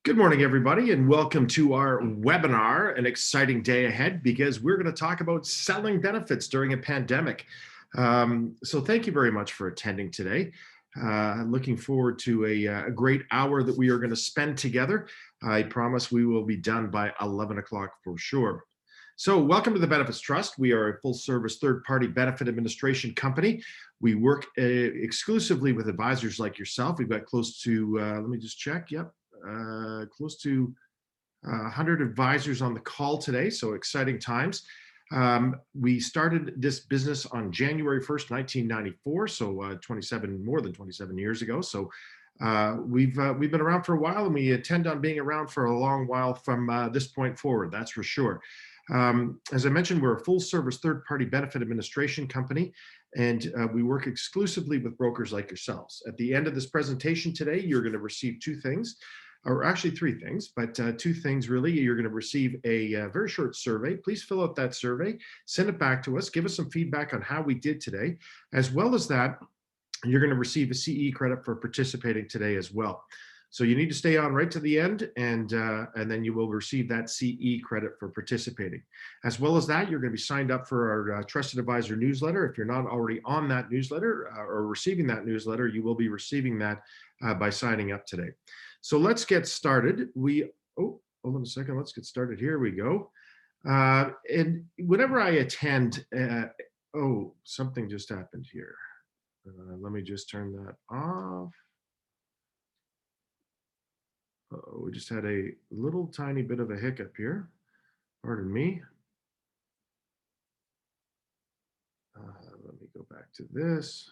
Good morning, everybody, and welcome to our webinar. An exciting day ahead because we're going to talk about selling benefits during a pandemic. So thank you very much for attending today. Looking forward to a great hour that we are going to spend together. I promise we will be done by 11 o'clock for sure. So welcome to the Benefits Trust. We are a full-service third-party benefit administration company. We work exclusively with advisors like yourself. We've got close to, let me just check, yep, close to 100 advisors on the call today, so exciting times. We started this business on January 1st, 1994, so more than 27 years ago. So we've been around for a while, and we intend on being around for a long while from this point forward, that's for sure. As I mentioned, we're a full-service third-party benefit administration company, and we work exclusively with brokers like yourselves. At the end of this presentation today, you're going to receive two things, or actually three things, but two things really. You're going to receive a very short survey. Please fill out that survey, send it back to us, give us some feedback on how we did today. As well as that, you're going to receive a CE credit for participating today as well. So you need to stay on right to the end, and then you will receive that CE credit for participating. As well as that, you're going to be signed up for our Trusted Advisor newsletter. If you're not already on that newsletter or receiving that newsletter, you will be receiving that by signing up today. So let's get started. Oh, hold on a second. Let's get started. Here we go. And whenever I attend, oh, something just happened here. Let me just turn that off. We just had a little tiny bit of a hiccup here. Pardon me. Let me go back to this.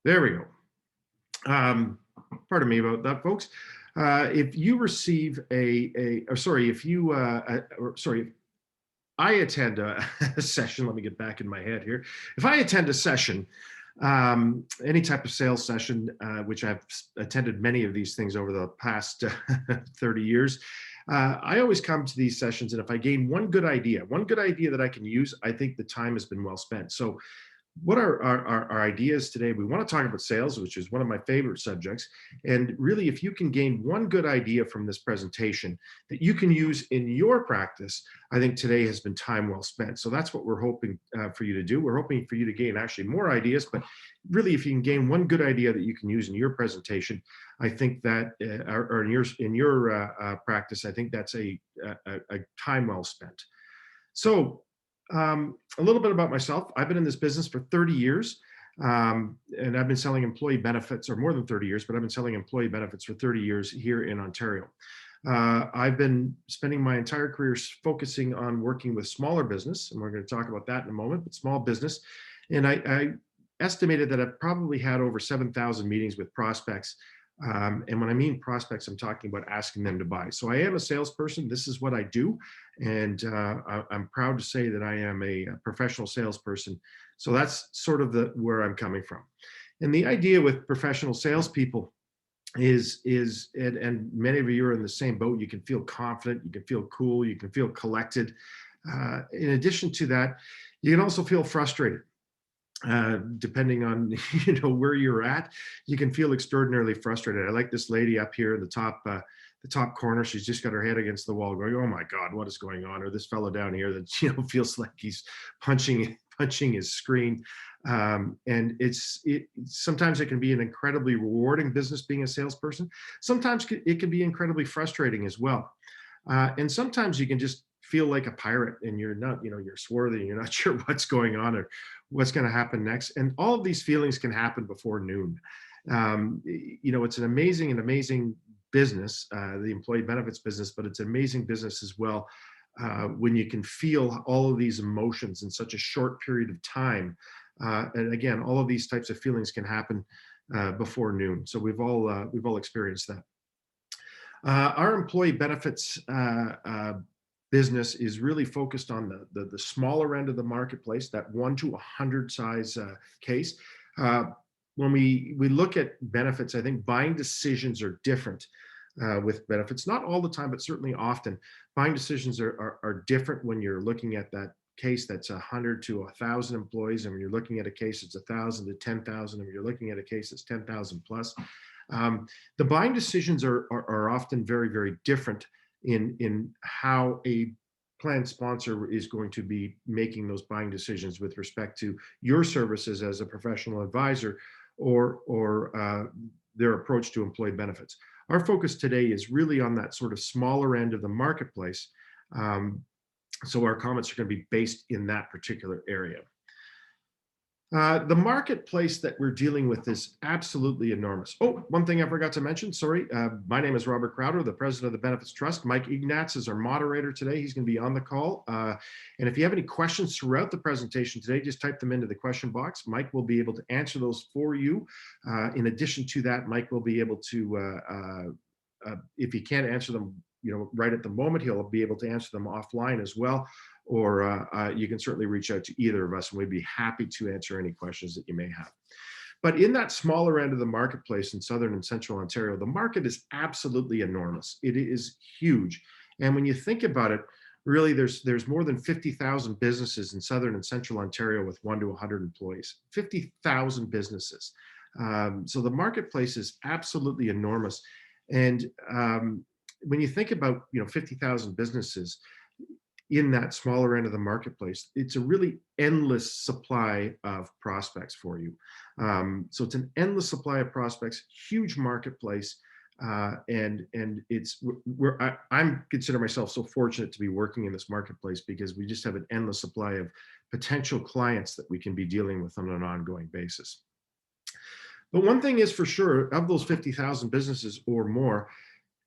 There we go. Pardon me about that, folks. If you receive if I attend a session, let me get back in my head here. If I attend a session, any type of sales session, which I've attended many of these things over the past 30 years, I always come to these sessions, and if I gain one good idea that I can use, I think the time has been well spent. So what are our ideas today? We want to talk about sales, which is one of my favorite subjects. And really, if you can gain one good idea from this presentation that you can use in your practice, I think today has been time well spent. So that's what we're hoping for you to do. We're hoping for you to gain actually more ideas, but really, if you can gain one good idea that you can use in your presentation, I think that, or in your practice, I think that's a time well spent. So a little bit about myself. I've been in this business for 30 years, and I've been selling employee benefits, or more than 30 years, but I've been selling employee benefits for 30 years here in Ontario. I've been spending my entire career focusing on working with smaller business, and we're going to talk about that in a moment, but small business. And I estimated that I've probably had over 7,000 meetings with prospects. And when I mean prospects, I'm talking about asking them to buy. So I am a salesperson. This is what I do. And I'm proud to say that I am a professional salesperson. So that's sort of where I'm coming from. And the idea with professional salespeople is and many of you are in the same boat. You can feel confident, you can feel cool, you can feel collected. In addition to that, you can also feel frustrated. Depending on where you're at, you can feel extraordinarily frustrated. I like this lady up here in the top corner. She's just got her head against the wall, going, "Oh my God, what is going on?" Or this fellow down here that feels like he's punching his screen. And sometimes it can be an incredibly rewarding business being a salesperson. Sometimes it can be incredibly frustrating as well. And sometimes you can just feel like a pirate, and you're not, you're swarthy, and you're not sure what's going on or what's going to happen next. And all of these feelings can happen before noon. It's an amazing business, the employee benefits business, but it's an amazing business as well when you can feel all of these emotions in such a short period of time. And again, all of these types of feelings can happen before noon. So we've all experienced that. Our employee benefits business is really focused on the smaller end of the marketplace, that 1 to 100 size case. When we look at benefits, I think buying decisions are different with benefits. Not all the time, but certainly often. Buying decisions are different when you're looking at that case that's 100 to 1,000 employees, and when you're looking at a case that's 1,000 to 10,000, and when you're looking at a case that's 10,000 plus. The buying decisions are often very, very different in how a plan sponsor is going to be making those buying decisions with respect to your services as a professional advisor or their approach to employee benefits. Our focus today is really on that sort of smaller end of the marketplace. Um, so our comments are going to be based in that particular area. The marketplace that we're dealing with is absolutely enormous. Oh, one thing I forgot to mention, sorry. My name is Robert Crowder, the president of the Benefits Trust. Mike Ignatz is our moderator today. He's going to be on the call. And if you have any questions throughout the presentation today, just type them into the question box. Mike will be able to answer those for you. In addition to that, Mike will be able to, if he can't answer them, right at the moment, he'll be able to answer them offline as well. Or you can certainly reach out to either of us and we'd be happy to answer any questions that you may have. But in that smaller end of the marketplace in Southern and Central Ontario, the market is absolutely enormous. It is huge. And when you think about it, really there's more than 50,000 businesses in Southern and Central Ontario with 1 to 100 employees, 50,000 businesses. So the marketplace is absolutely enormous. And when you think about 50,000 businesses, in that smaller end of the marketplace, it's a really endless supply of prospects for you. So it's an endless supply of prospects, huge marketplace, and I'm consider myself so fortunate to be working in this marketplace because we just have an endless supply of potential clients that we can be dealing with on an ongoing basis. But one thing is for sure, of those 50,000 businesses or more,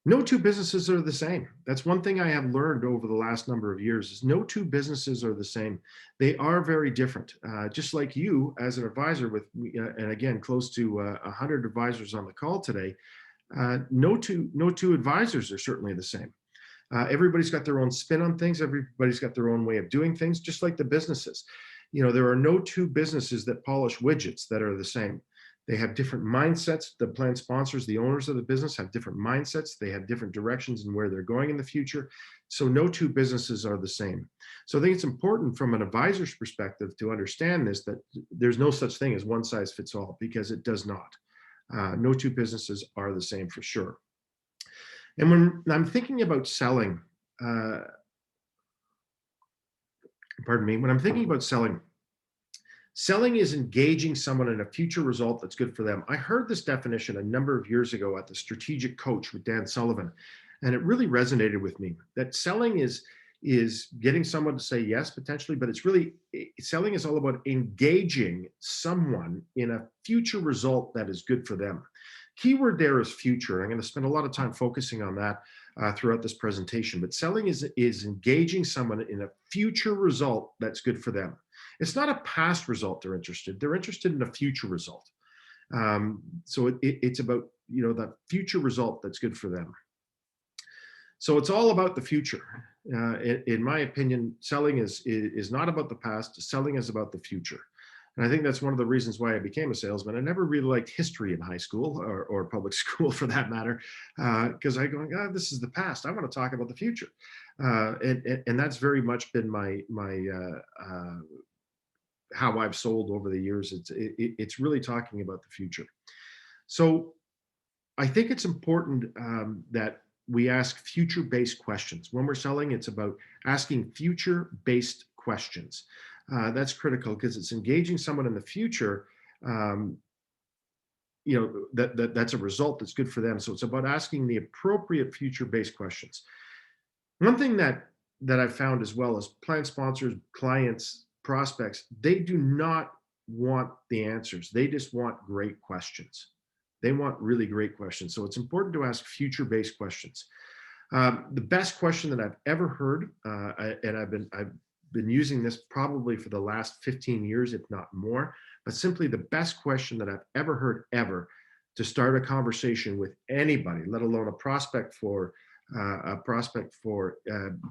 no two businesses are the same. That's one thing I have learned over the last number of years is no two businesses are the same. They are very different. Just like you as an advisor with, and again, close to 100 advisors on the call today, no two advisors are certainly the same. Everybody's got their own spin on things. Everybody's got their own way of doing things, just like the businesses. There are no two businesses that polish widgets that are the same. They have different mindsets. The plan sponsors, the owners of the business have different mindsets. They have different directions in where they're going in the future. So no two businesses are the same. So I think it's important from an advisor's perspective to understand this, that there's no such thing as one size fits all, because it does not. No two businesses are the same for sure. And when I'm thinking about selling, when I'm thinking about selling, selling is engaging someone in a future result that's good for them. I heard this definition a number of years ago at the Strategic Coach with Dan Sullivan, and it really resonated with me. That selling is getting someone to say yes, potentially, but it's really, selling is all about engaging someone in a future result that is good for them. Keyword there is future. I'm going to spend a lot of time focusing on that throughout this presentation, but selling is engaging someone in a future result that's good for them. It's not a past result they're interested in a future result. So it's about, that future result that's good for them. So it's all about the future. In my opinion, selling is not about the past. Selling is about the future. And I think that's one of the reasons why I became a salesman. I never really liked history in high school or public school for that matter, because I go, oh, this is the past. I want to talk about the future. And that's very much been my how I've sold over the years. It's really talking about the future. So I think it's important that we ask future-based questions. When we're selling, it's about asking future-based questions. That's critical because it's engaging someone in the future. That's a result that's good for them. So it's about asking the appropriate future-based questions. One thing that I've found as well is plan sponsors, clients, prospects, they do not want the answers. They just want great questions. They want really great questions. So it's important to ask future-based questions. The best question that I've ever heard, and I've been using this probably for the last 15 years, if not more, but simply the best question that I've ever heard ever to start a conversation with anybody, let alone a prospect for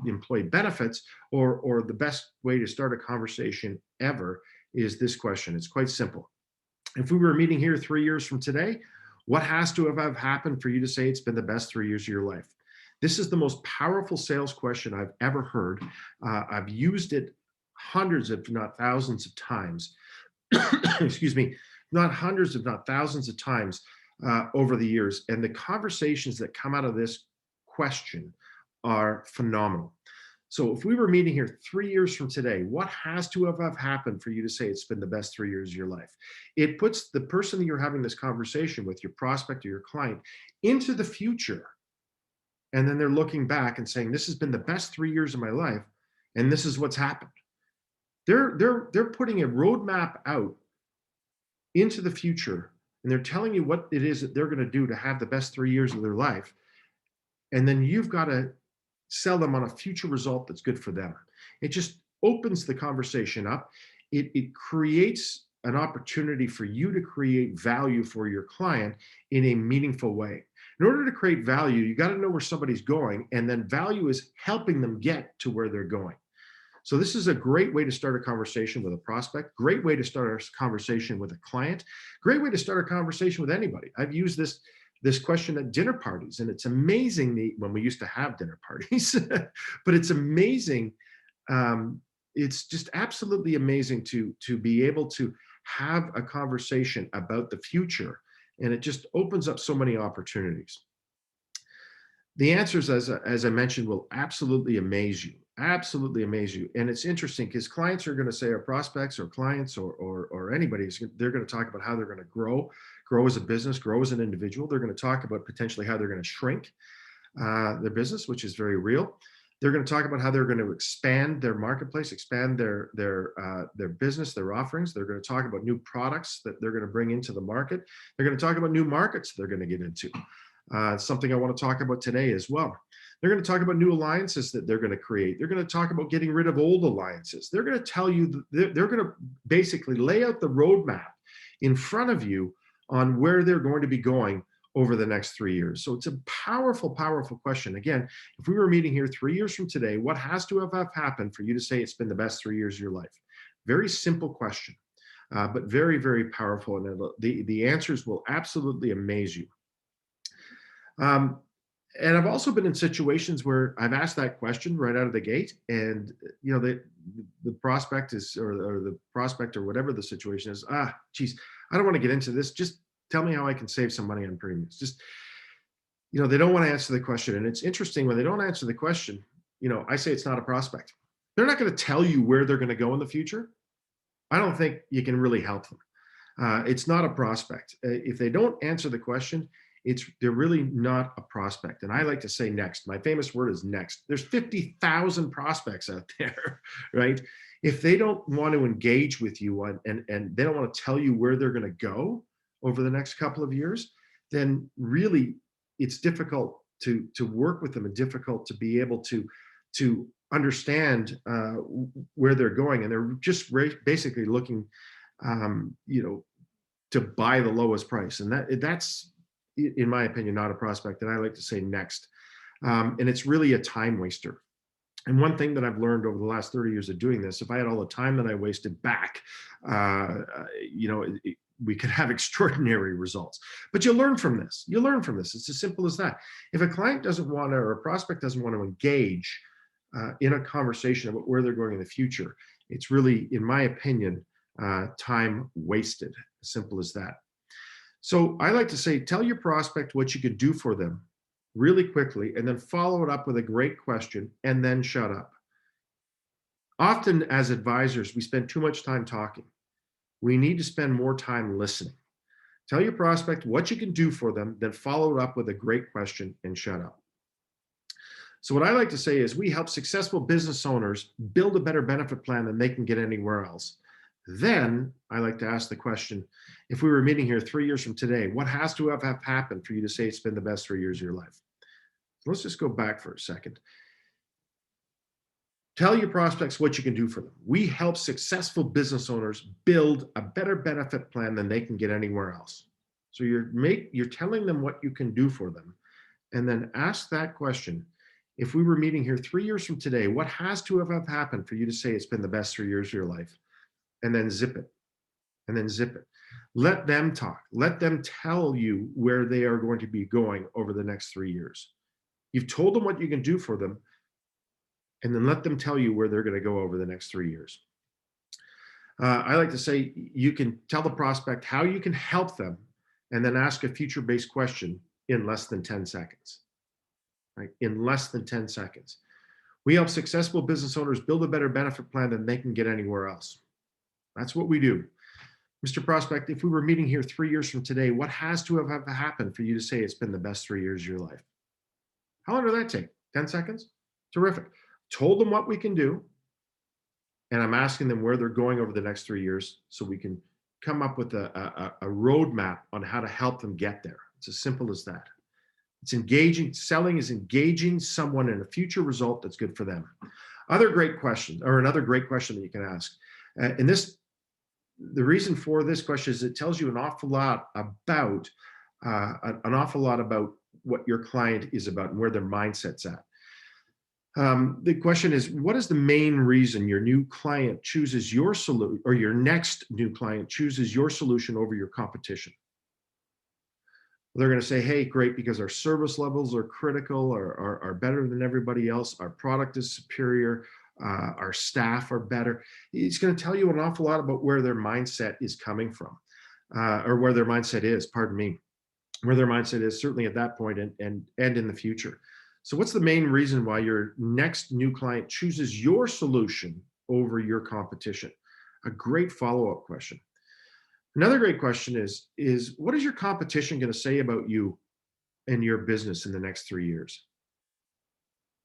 employee benefits, or the best way to start a conversation ever is this question. It's quite simple. If we were meeting here 3 years from today, what has to have happened for you to say it's been the best 3 years of your life? This is the most powerful sales question I've ever heard. I've used it hundreds, if not thousands of times. Excuse me, not hundreds, if not thousands of times over the years. And the conversations that come out of this question are phenomenal. So if we were meeting here 3 years from today, what has to have happened for you to say it's been the best 3 years of your life? It puts the person that you're having this conversation with, your prospect or your client, into the future. And then they're looking back and saying, this has been the best 3 years of my life, and this is what's happened. They're putting a roadmap out into the future, and they're telling you what it is that they're going to do to have the best 3 years of their life. And then you've got to sell them on a future result that's good for them. It just opens the conversation up. It creates an opportunity for you to create value for your client in a meaningful way. In order to create value, you got to know where somebody's going, and then value is helping them get to where they're going. So this is a great way to start a conversation with a prospect, great way to start a conversation with a client, great way to start a conversation with anybody. I've used this question at dinner parties, and it's amazing when we used to have dinner parties, but it's amazing. It's just absolutely amazing to be able to have a conversation about the future, and it just opens up so many opportunities. The answers, as I mentioned, will absolutely amaze you. Absolutely amaze you. And it's interesting because clients are going to say, or prospects or clients or anybody, they're going to talk about how they're going to grow as a business, grow as an individual. They're going to talk about potentially how they're going to shrink their business, which is very real. They're going to talk about how they're going to expand their marketplace, expand their business, their offerings. They're going to talk about new products that they're going to bring into the market. They're going to talk about new markets they're going to get into. Something I want to talk about today as well. They're going to talk about new alliances that they're going to create. They're going to talk about getting rid of old alliances. They're going to tell you, they're going to basically lay out the roadmap in front of you on where they're going to be going over the next 3 years. So it's a powerful, powerful question. Again, if we were meeting here 3 years from today, what has to have happened for you to say it's been the best 3 years of your life? Very simple question, but very, very powerful. And the answers will absolutely amaze you. And I've also been in situations where I've asked that question right out of the gate, and the prospect is, or the prospect or whatever the situation is, geez, I don't want to get into this. Just tell me how I can save some money on premiums. Just, they don't want to answer the question. And it's interesting, when they don't answer the question, I say it's not a prospect. They're not going to tell you where they're going to go in the future. I don't think you can really help them. It's not a prospect. If they don't answer the question, they're really not a prospect. And I like to say next. My famous word is next. There's 50,000 prospects out there, right? If they don't want to engage with you and they don't want to tell you where they're going to go over the next couple of years, then really it's difficult to work with them, and difficult to be able to understand where they're going. And they're just basically looking, to buy the lowest price. And that's, in my opinion, not a prospect. And I like to say next. And it's really a time waster. And one thing that I've learned over the last 30 years of doing this, if I had all the time that I wasted back, we could have extraordinary results. But you learn from this. You learn from this. It's as simple as that. If a client doesn't want to, or a prospect doesn't want to engage in a conversation about where they're going in the future, it's really, in my opinion, time wasted. As simple as that. So I like to say, tell your prospect what you could do for them really quickly, and then follow it up with a great question, and then shut up. Often as advisors, we spend too much time talking. We need to spend more time listening. Tell your prospect what you can do for them, then follow it up with a great question and shut up. So what I like to say is, we help successful business owners build a better benefit plan than they can get anywhere else. Then I like to ask the question, if we were meeting here 3 years from today, what has to have happened for you to say it's been the best 3 years of your life? Let's just go back for a second. Tell your prospects what you can do for them. We help successful business owners build a better benefit plan than they can get anywhere else. So you're telling them what you can do for them, and then ask that question. If we were meeting here 3 years from today, what has to have happened for you to say it's been the best 3 years of your life? And then zip it. And then zip it. Let them talk. Let them tell you where they are going to be going over the next 3 years. You've told them what you can do for them, and then let them tell you where they're going to go over the next 3 years. I like to say, you can tell the prospect how you can help them, and then ask a future-based question in less than 10 seconds, right? In less than 10 seconds. We help successful business owners build a better benefit plan than they can get anywhere else. That's what we do. Mr. Prospect, if we were meeting here 3 years from today, what has to have happened for you to say it's been the best 3 years of your life? How long did that take? 10 seconds? Terrific. Told them what we can do, and I'm asking them where they're going over the next 3 years so we can come up with a roadmap on how to help them get there. It's as simple as that. It's engaging. Selling is engaging someone in a future result that's good for them. Other great questions, or another great question that you can ask. And this, the reason for this question is it tells you an awful lot about what your client is about and where their mindset's at. The question is, what is the main reason your new client chooses your solution, or your next new client chooses your solution over your competition? They're going to say, hey, great, because our service levels are critical, or are better than everybody else. Our product is superior. Our staff are better. It's going to tell you an awful lot about where their mindset is coming from, or where their mindset is, pardon me, where their mindset is certainly at that point and in the future. So what's the main reason why your next new client chooses your solution over your competition? A great follow-up question. Another great question is what is your competition going to say about you and your business in the next 3 years?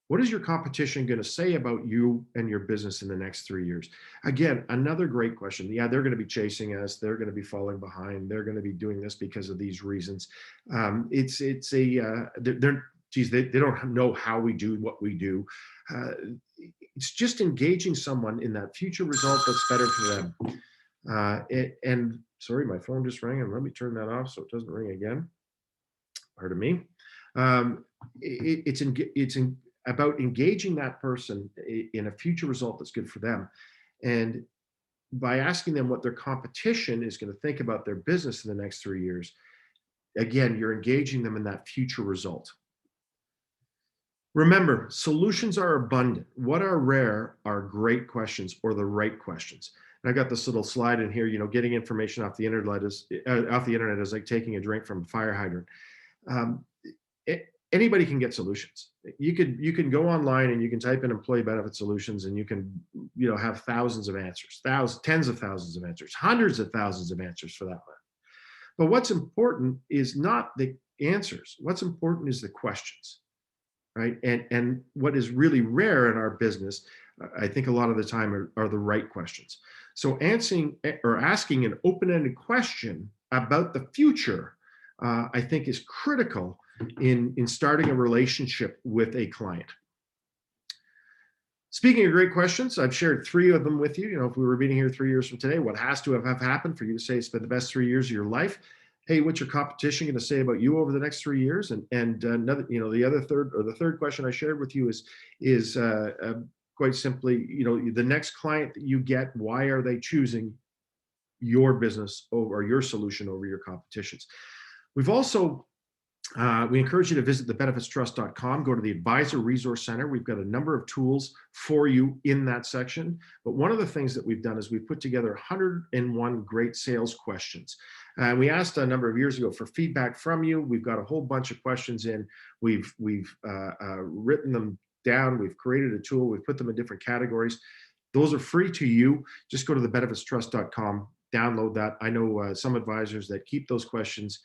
What is your competition going to say about you and your business in the next 3 years? Again, another great question. Yeah, they're going to be chasing us. They're going to be falling behind. They're going to be doing this because of these reasons. They don't know how we do what we do. It's just engaging someone in that future result that's better for them. And sorry, my phone just rang, and let me turn that off so it doesn't ring again. Pardon me. It's about engaging that person in a future result that's good for them. And by asking them what their competition is going to think about their business in the next 3 years, again, you're engaging them in that future result. Remember, solutions are abundant. What are rare are great questions, or the right questions. And I got this little slide in here, getting information off the internet is like taking a drink from a fire hydrant. Anybody can get solutions. You can go online and you can type in employee benefit solutions, and you can have thousands of answers, tens of thousands of answers, hundreds of thousands of answers for that matter. But what's important is not the answers. What's important is the questions, right? And what is really rare in our business, I think a lot of the time, are the right questions. So asking an open-ended question about the future, I think, is critical in starting a relationship with a client. Speaking of great questions, I've shared 3 of them with you. If we were meeting here 3 years from today, what has to have happened for you to say it's been the best 3 years of your life? Hey, what's your competition going to say about you over the next 3 years? And another, the third question I shared with you is quite simply, the next client that you get, why are they choosing your business over, or your solution over your competitions? We've also we encourage you to visit thebenefitstrust.com, go to the Advisor Resource Center. We've got a number of tools for you in that section. But one of the things that we've done is we've put together 101 great sales questions. And we asked a number of years ago for feedback from you. We've got a whole bunch of questions in. We've written them down. We've created a tool. We've put them in different categories. Those are free to you. Just go to thebenefitstrust.com, download that. I know some advisors that keep those questions.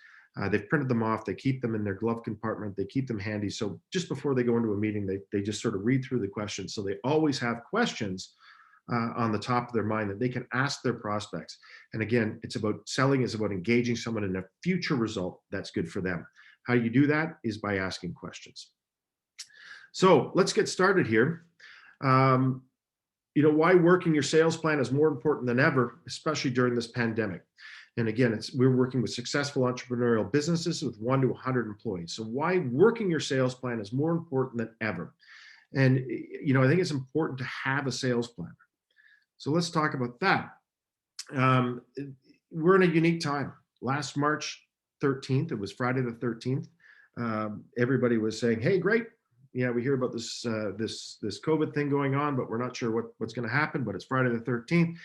They've printed them off. They keep them in their glove compartment. They keep them handy. So just before they go into a meeting, they just sort of read through the questions. So they always have questions on the top of their mind that they can ask their prospects. And again, it's about selling, is about engaging someone in a future result that's good for them. How you do that is by asking questions. So let's get started here. Why working your sales plan is more important than ever, especially during this pandemic. And again, we're working with successful entrepreneurial businesses with 1 to 100 employees. So why working your sales plan is more important than ever. And, I think it's important to have a sales plan. So let's talk about that. We're in a unique time. Last March 13th, it was Friday the 13th. Everybody was saying, hey, great. Yeah, we hear about this COVID thing going on, but we're not sure what's going to happen, but it's Friday the 13th.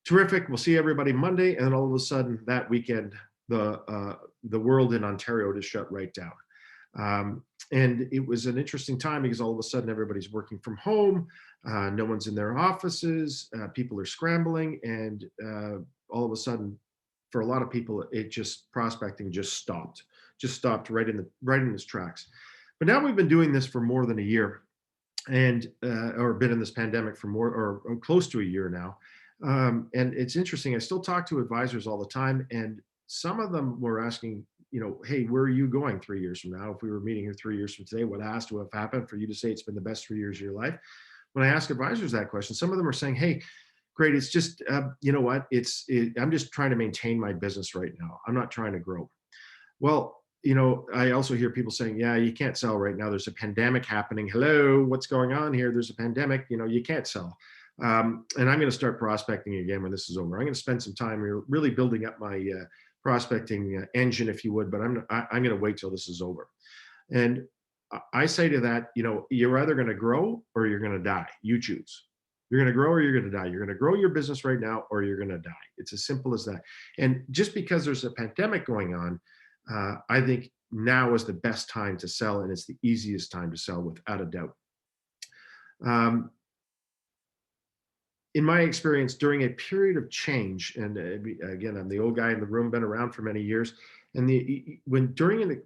Terrific. We'll see everybody Monday. And then all of a sudden that weekend, the world in Ontario to shut right down. And it was an interesting time because all of a sudden everybody's working from home, no one's in their offices, people are scrambling, and all of a sudden, for a lot of people, it just prospecting just stopped right in its tracks. But now we've been doing this for more than a year, and or been in this pandemic for more or close to a year now. And it's interesting. I still talk to advisors all the time, and some of them were asking, hey, where are you going 3 years from now? If we were meeting here 3 years from today, what has to have happened for you to say it's been the best 3 years of your life? When I ask advisors that question, some of them are saying, hey, great, it's just, you know what, I'm just trying to maintain my business right now. I'm not trying to grow. Well, I also hear people saying, yeah, you can't sell right now. There's a pandemic happening. Hello, what's going on here? There's a pandemic, you can't sell. And I'm going to start prospecting again when this is over. I'm going to spend some time here really building up my prospecting engine, if you would, but I'm going to wait till this is over. And I say to that, you're either going to grow or you're going to die. You choose. You're going to grow or you're going to die. You're going to grow your business right now or you're going to die. It's as simple as that. And just because there's a pandemic going on, I think now is the best time to sell, and it's the easiest time to sell without a doubt. In my experience, during a period of change, and again, I'm the old guy in the room, been around for many years, and during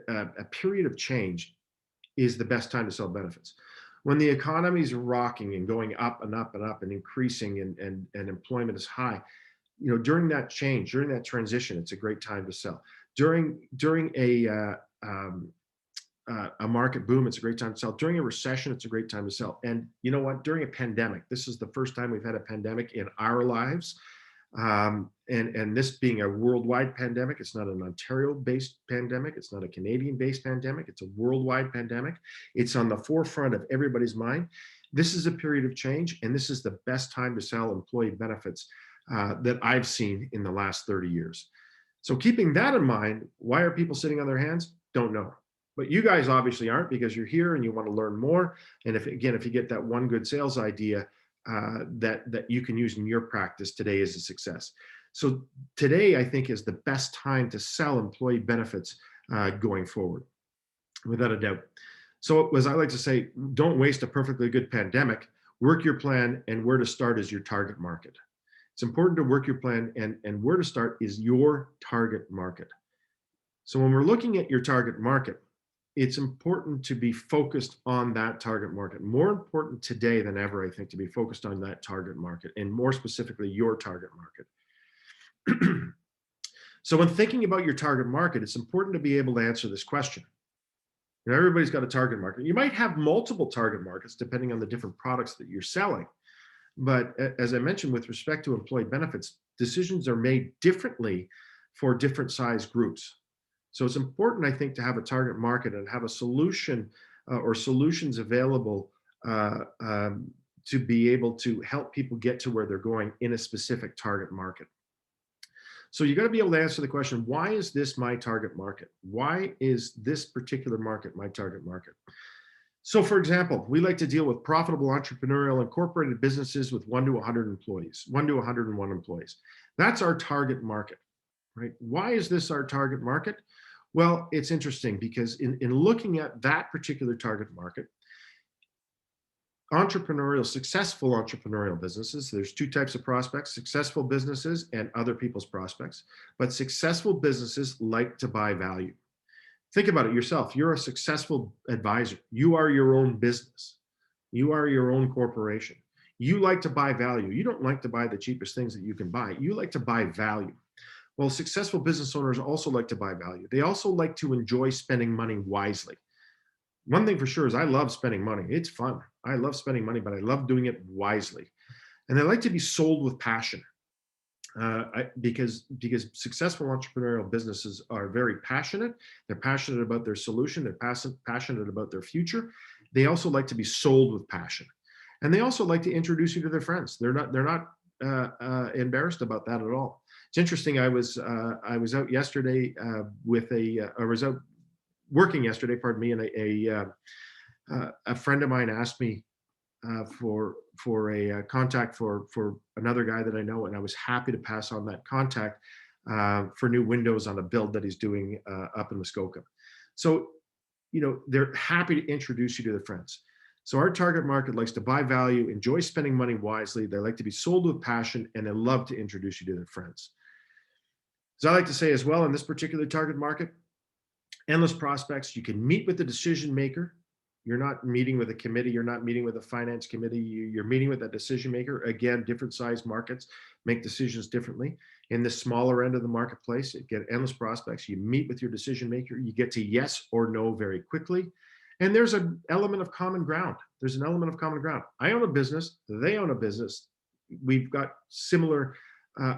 a period of change is the best time to sell benefits. When the economy is rocking and going up and up and up and increasing, and employment is high, during that change, during that transition, it's a great time to sell. During a market boom, it's a great time to sell. During a recession, it's a great time to sell. And you know what? During a pandemic, this is the first time we've had a pandemic in our lives. And this being a worldwide pandemic, it's not an Ontario-based pandemic. It's not a Canadian-based pandemic. It's a worldwide pandemic. It's on the forefront of everybody's mind. This is a period of change, and this is the best time to sell employee benefits that I've seen in the last 30 years. So keeping that in mind, why are people sitting on their hands? Don't know. But you guys obviously aren't, because you're here and you want to learn more. And if you get that one good sales idea that you can use in your practice, today is a success. So today, I think, is the best time to sell employee benefits going forward, without a doubt. So as I like to say, don't waste a perfectly good pandemic. Work your plan, and where to start is your target market. It's important to work your plan, and where to start is your target market. So when we're looking at your target market, it's important to be focused on that target market. More important today than ever, I think, to be focused on that target market, and more specifically, your target market. So when thinking about your target market, it's important to be able to answer this question. Everybody's got a target market. You might have multiple target markets depending on the different products that you're selling. But as I mentioned, with respect to employee benefits, decisions are made differently for different size groups. So it's important, I think, to have a target market and have a solution or solutions available to be able to help people get to where they're going in a specific target market. So you got to be able to answer the question, why is this my target market? Why is this particular market my target market? So for example, we like to deal with profitable entrepreneurial incorporated businesses with 1 to 100 employees, 1 to 101 employees. That's our target market, right? Why is this our target market? Well, it's interesting because in looking at that particular target market, successful entrepreneurial businesses, there's two types of prospects: successful businesses and other people's prospects. But successful businesses like to buy value. Think about it yourself. You're a successful advisor. You are your own business. You are your own corporation. You like to buy value. You don't like to buy the cheapest things that you can buy. You like to buy value. Well, successful business owners also like to buy value. They also like to enjoy spending money wisely. One thing for sure is I love spending money. It's fun. I love spending money, but I love doing it wisely. And they like to be sold with passion. Because successful entrepreneurial businesses are very passionate. They're passionate about their solution. They're passionate about their future. They also like to be sold with passion, and they also like to introduce you to their friends. They're not embarrassed about that at all. It's interesting. I was out yesterday I was out working yesterday. Pardon me, and a friend of mine asked me for a contact for another guy that I know, and I was happy to pass on that contact. for new windows on a build that he's doing up in Muskoka. So, they're happy to introduce you to their friends. So our target market likes to buy value, enjoy spending money wisely. They like to be sold with passion, and they love to introduce you to their friends. As I like to say as well, in this particular target market, endless prospects. You can meet with the decision maker. You're not meeting with a committee. You're not meeting with a finance committee. You're meeting with that decision maker. Again, different size markets make decisions differently. In the smaller end of the marketplace, you get endless prospects. You meet with your decision maker. You get to yes or no very quickly. And there's an element of common ground. There's an element of common ground. I own a business. They own a business. We've got similar,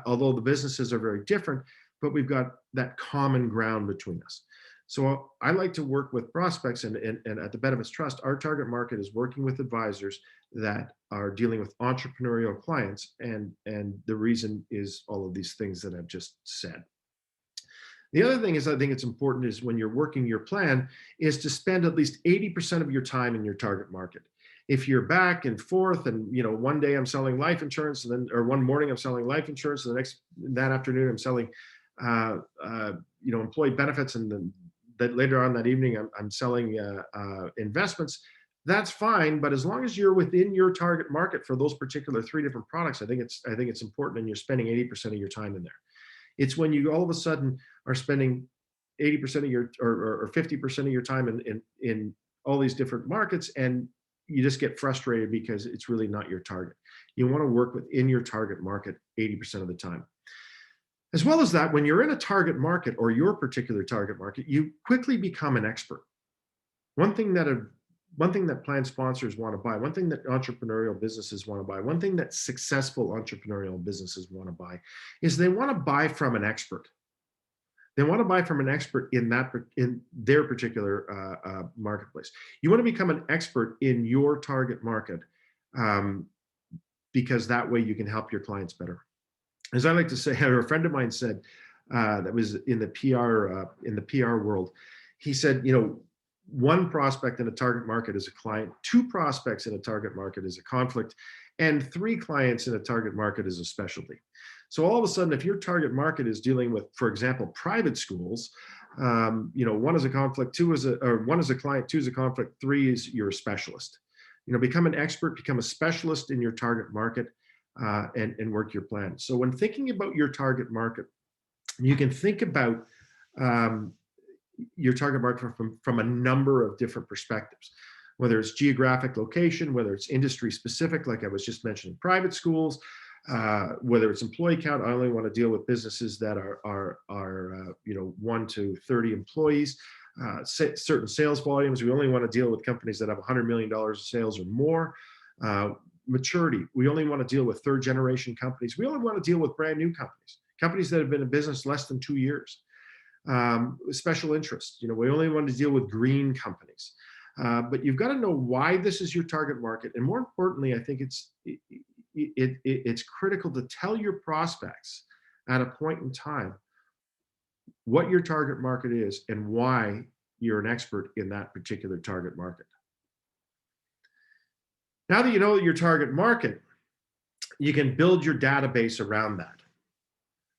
although the businesses are very different, but we've got that common ground between us. So I like to work with prospects, and at the Benefits Trust, our target market is working with advisors that are dealing with entrepreneurial clients, and the reason is all of these things that I've just said. The other thing is, I think it's important is when you're working your plan is to spend at least 80% of your time in your target market. If you're back and forth and, one day I'm selling life insurance, and then, or one morning I'm selling life insurance, and that afternoon I'm selling, employee benefits, and then that later on that evening I'm selling investments, that's fine. But as long as you're within your target market for those particular 3 different products, I think it's important, and you're spending 80% of your time in there. It's when you all of a sudden are spending 80% of your or 50% of your time in all these different markets, and you just get frustrated because it's really not your target. You want to work within your target market 80% of the time. As well as that, when you're in a target market or your particular target market, you quickly become an expert. One thing that plan sponsors want to buy, one thing that entrepreneurial businesses want to buy, one thing that successful entrepreneurial businesses want to buy is they want to buy from an expert. They want to buy from an expert in their particular marketplace. You want to become an expert in your target market, because that way you can help your clients better. As I like to say, a friend of mine said, that was in the PR world. He said, one prospect in a target market is a client, 2 prospects in a target market is a conflict, and 3 clients in a target market is a specialty. So all of a sudden, if your target market is dealing with, for example, private schools, 1 is a conflict, 1 is a client, 2 is a conflict, 3 is you're a specialist. Become an expert, become a specialist in your target market, and work your plan. So when thinking about your target market, you can think about your target market from a number of different perspectives, whether it's geographic location, whether it's industry specific, like I was just mentioning, private schools, whether it's employee count. I only want to deal with businesses that are 1 to 30 employees. Certain sales volumes, we only want to deal with companies that have $100 million of sales or more. Maturity, we only want to deal with 3rd generation companies. We only want to deal with brand new companies that have been in business less than 2 years. Special interest, we only want to deal with green companies. But you've got to know why this is your target market, and more importantly, I think it's critical to tell your prospects at a point in time what your target market is and why you're an expert in that particular target market. Now that you know your target market, you can build your database around that.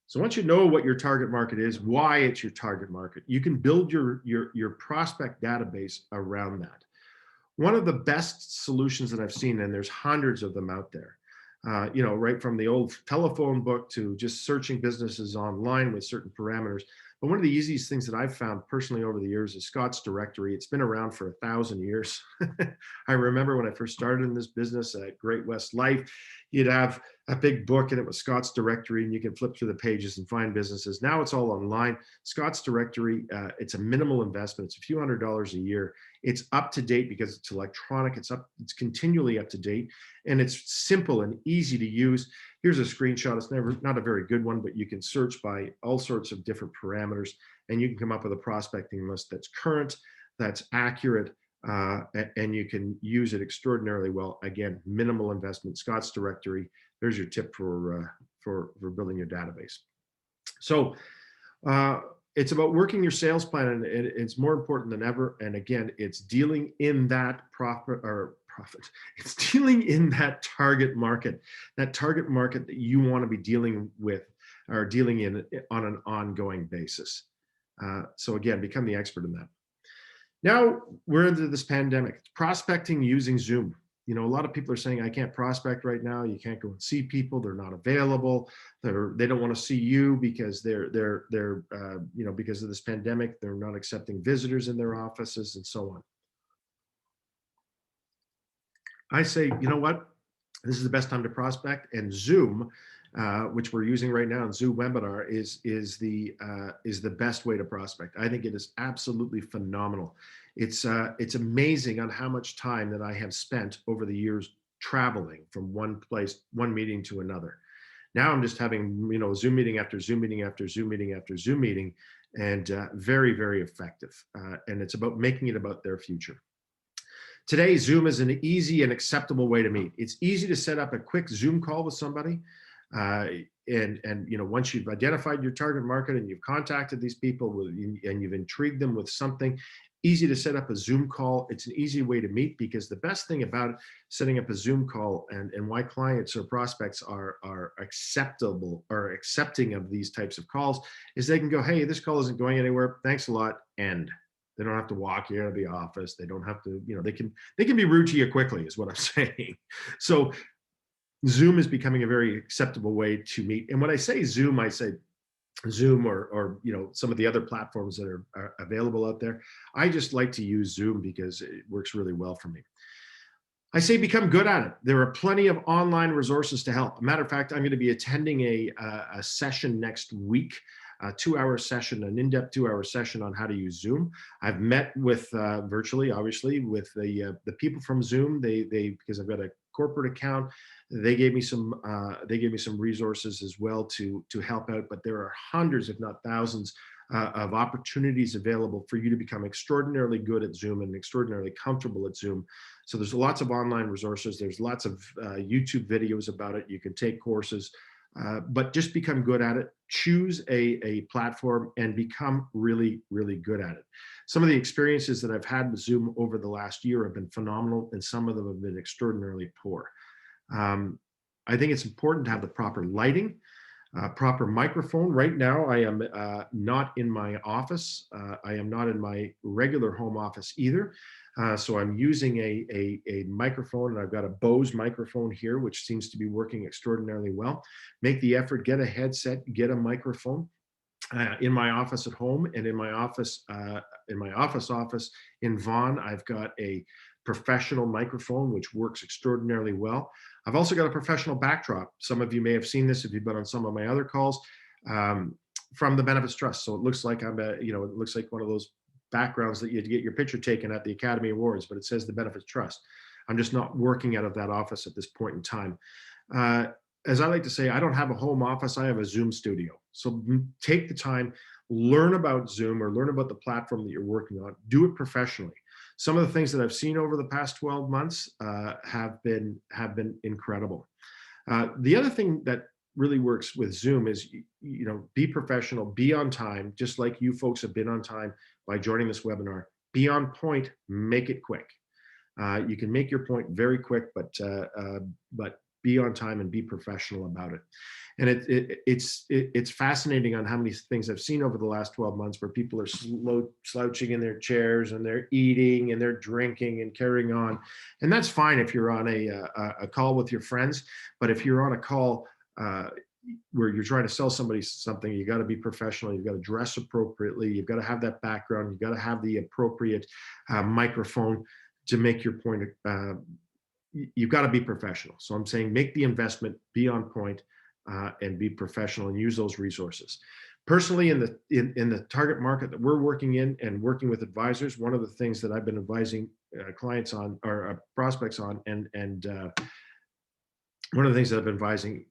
So once you know what your target market is, why it's your target market, you can build your prospect database around that. One of the best solutions that I've seen, and there's hundreds of them out there, right from the old telephone book to just searching businesses online with certain parameters. But one of the easiest things that I've found personally over the years is Scott's Directory. It's been around for 1,000 years. I remember when I first started in this business at Great West Life, you'd have a big book and it was Scott's Directory, and you can flip through the pages and find businesses. Now it's all online. Scott's Directory, it's a minimal investment. It's a few $100s a year. It's up to date because it's electronic. It's continually up to date, and it's simple and easy to use. Here's a screenshot. It's not a very good one, but you can search by all sorts of different parameters, and you can come up with a prospecting list that's current, that's accurate, and you can use it extraordinarily well. Again, minimal investment. Scott's Directory. There's your tip for building your database. So it's about working your sales plan, and it's more important than ever. And again, it's dealing in that profit. It's dealing in that target market that you want to be dealing with are dealing in on an ongoing basis. So again, become the expert in that. Now we're into this pandemic. Prospecting using Zoom. A lot of people are saying, I can't prospect right now. You can't go and see people. They're not available. They don't want to see you because because of this pandemic, they're not accepting visitors in their offices and so on. I say, you know what? This is the best time to prospect, and Zoom, which we're using right now in Zoom webinar, is the best way to prospect. I think it is absolutely phenomenal. It's amazing on how much time that I have spent over the years traveling from one meeting to another. Now I'm just having Zoom meeting after Zoom meeting after Zoom meeting after Zoom meeting, and very, very effective. And it's about making it about their future. Today, Zoom is an easy and acceptable way to meet. It's easy to set up a quick Zoom call with somebody. And once you've identified your target market and you've contacted these people and you've intrigued them with something, easy to set up a Zoom call. It's an easy way to meet, because the best thing about setting up a Zoom call and why clients or prospects are accepting of these types of calls is they can go, hey, this call isn't going anywhere. Thanks a lot. End. They don't have to walk you out of the office. They don't have to, they can be rude to you quickly, is what I'm saying. So Zoom is becoming a very acceptable way to meet. And when I say Zoom or some of the other platforms that are available out there. I just like to use Zoom because it works really well for me. I say become good at it. There are plenty of online resources to help. Matter of fact, I'm going to be attending a session next week, a 2-hour session, an in-depth 2-hour session on how to use Zoom. I've met with virtually, obviously, with the people from Zoom. They because I've got a corporate account, they gave me some resources as well to help out. But there are hundreds, if not thousands, of opportunities available for you to become extraordinarily good at Zoom and extraordinarily comfortable at Zoom. So there's lots of online resources. There's lots of YouTube videos about it. You can take courses, but just become good at it. Choose a platform and become really, really good at it. Some of the experiences that I've had with Zoom over the last year have been phenomenal, and some of them have been extraordinarily poor. I think it's important to have the proper lighting, proper microphone. Right now, I am not in my office. I am not in my regular home office either. So I'm using a microphone, and I've got a Bose microphone here, which seems to be working extraordinarily well. Make the effort, get a headset, get a microphone. In my office at home and in my office in Vaughan, I've got a professional microphone, which works extraordinarily well. I've also got a professional backdrop. Some of you may have seen this if you've been on some of my other calls, from the Benefits Trust. So it looks like it looks like one of those backgrounds that you get your picture taken at the Academy Awards, but it says the Benefits Trust. I'm just not working out of that office at this point in time. As I like to say, I don't have a home office, I have a Zoom studio. So take the time, learn about Zoom or learn about the platform that you're working on, do it professionally. Some of the things that I've seen over the past 12 months have been incredible. The other thing that really works with Zoom is, be professional, be on time, just like you folks have been on time by joining this webinar. Be on point, make it quick. You can make your point very quick, but be on time and be professional about it. And it's fascinating on how many things I've seen over the last 12 months where people are slouching in their chairs and they're eating and they're drinking and carrying on. And that's fine if you're on a call with your friends, but if you're on a call where you're trying to sell somebody something, you got to be professional. You've got to dress appropriately. You've got to have that background. You've got to have the appropriate microphone to make your point. You've got to be professional. So I'm saying make the investment, be on point, and be professional and use those resources. Personally, in the target market that we're working in and working with advisors, one of the things that I've been advising clients on or prospects on, and one of the things that I've been advising